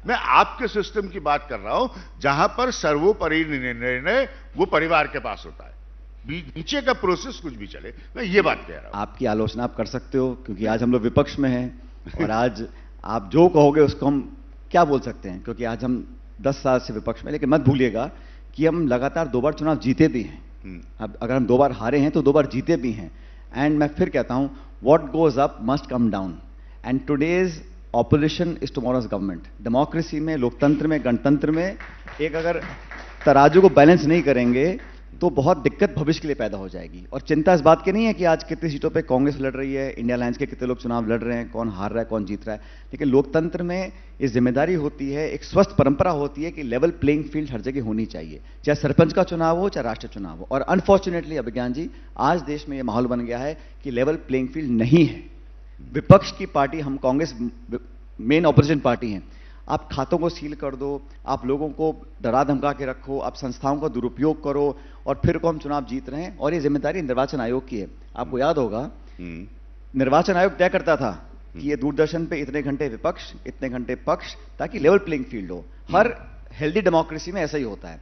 मैं आपके सिस्टम की बात कर रहा हूं जहां पर सर्वोपरि निर्णय वो परिवार के पास होता है, नीचे का प्रोसेस कुछ भी चले, मैं ये बात कह रहा हूं। आपकी आलोचना आप कर सकते हो क्योंकि आज हम लोग विपक्ष में हैं और आज आप जो कहोगे उसको हम क्या बोल सकते हैं, क्योंकि आज हम 10 साल से विपक्ष में। लेकिन मत भूलिएगा कि हम लगातार 2 बार चुनाव जीते भी हैं। अब अगर हम 2 बार हारे हैं तो 2 बार जीते भी हैं। एंड मैं फिर कहता हूं, what goes up must come down and today's opposition is tomorrow's government. Democracy में, लोकतंत्र में, गणतंत्र में एक अगर तराजू को बैलेंस नहीं करेंगे तो बहुत दिक्कत भविष्य के लिए पैदा हो जाएगी। और चिंता इस बात की नहीं है कि आज कितनी सीटों पे कांग्रेस लड़ रही है, इंडिया अलायंस के कितने लोग चुनाव लड़ रहे हैं, कौन हार रहा है, कौन जीत रहा है। लेकिन लोकतंत्र में ये जिम्मेदारी होती है, एक स्वस्थ परंपरा होती है कि लेवल प्लेइंग फील्ड हर जगह होनी चाहिए, चाहे सरपंच का चुनाव हो, चाहे राष्ट्रीय चुनाव हो। और अनफॉर्चुनेटली अभिज्ञान जी, आज देश में ये माहौल बन गया है कि लेवल प्लेइंग फील्ड नहीं है। विपक्ष की पार्टी, हम कांग्रेस मेन ऑपोजिशन पार्टी हैं, आप खातों को सील कर दो, आप लोगों को डरा धमका के रखो, आप संस्थाओं का दुरुपयोग करो और फिर को हम चुनाव जीत रहे हैं। और ये जिम्मेदारी निर्वाचन आयोग की है। आपको याद होगा निर्वाचन आयोग तय करता था कि ये दूरदर्शन पे इतने घंटे विपक्ष, इतने घंटे पक्ष, ताकि लेवल प्लेइंग फील्ड हो। हर हेल्दी डेमोक्रेसी में ऐसा ही होता है।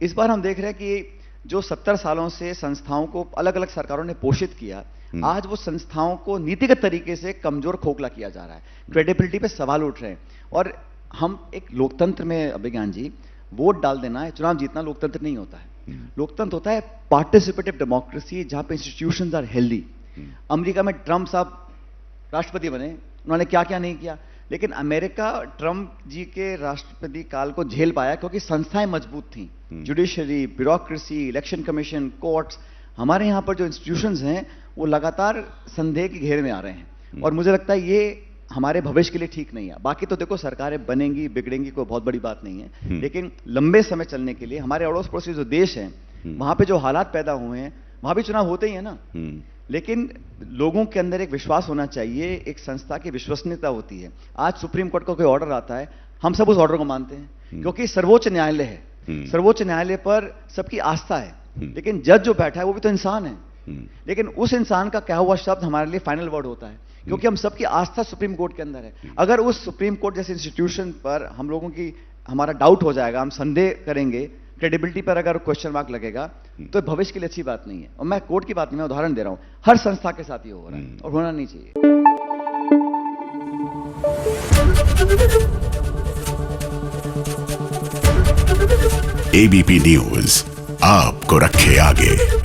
इस बार हम देख रहे हैं कि जो 70 सालों से संस्थाओं को अलग अलग सरकारों ने पोषित किया, आज वो संस्थाओं को नीतिगत तरीके से कमजोर खोखला किया जा रहा है, क्रेडिबिलिटी पे सवाल उठ रहे हैं। और हम एक लोकतंत्र में अभिज्ञान जी, वोट डाल देना है, चुनाव जीतना लोकतंत्र नहीं होता है। लोकतंत्र होता है पार्टिसिपेटिव डेमोक्रेसी, जहां पे इंस्टीट्यूशंस आर हेल्दी। अमेरिका में ट्रंप साहब राष्ट्रपति बने, उन्होंने क्या क्या नहीं किया, लेकिन अमेरिका ट्रंप जी के राष्ट्रपति काल को झेल पाया क्योंकि संस्थाएं मजबूत थी, judiciary, bureaucracy, election commission, courts. हमारे यहां पर जो इंस्टीट्यूशंस हैं वो लगातार संदेह के घेरे में आ रहे हैं और मुझे लगता है ये हमारे भविष्य के लिए ठीक नहीं है। बाकी तो देखो सरकारें बनेंगी बिगड़ेंगी, कोई बहुत बड़ी बात नहीं है, लेकिन लंबे समय चलने के लिए हमारे अड़ोस पड़ोसी जो देश हैं वहां पे जो हालात पैदा हुए हैं, वहां भी चुनाव होते ही है ना। लेकिन लोगों के अंदर एक विश्वास होना चाहिए, एक संस्था की विश्वसनीयता होती है। आज सुप्रीम कोर्ट का कोई ऑर्डर आता है, हम सब उस ऑर्डर को मानते हैं क्योंकि सर्वोच्च न्यायालय है। सर्वोच्च न्यायालय पर सबकी आस्था है, लेकिन जज जो बैठा है वो भी तो इंसान है। लेकिन उस इंसान का क्या हुआ शब्द हमारे लिए फाइनल वर्ड होता है, क्योंकि हम सबकी आस्था सुप्रीम कोर्ट के अंदर है। अगर उस सुप्रीम कोर्ट जैसे इंस्टीट्यूशन पर हम लोगों की, हमारा डाउट हो जाएगा, हम संदेह करेंगे, क्रेडिबिलिटी पर अगर क्वेश्चन मार्क लगेगा, तो भविष्य के लिए अच्छी बात नहीं है। और मैं कोर्ट की बात नहीं, मैं उदाहरण दे रहा हूं, हर संस्था के साथ ये हो रहा है और होना नहीं चाहिए। एबीपी न्यूज आपको रखे आगे।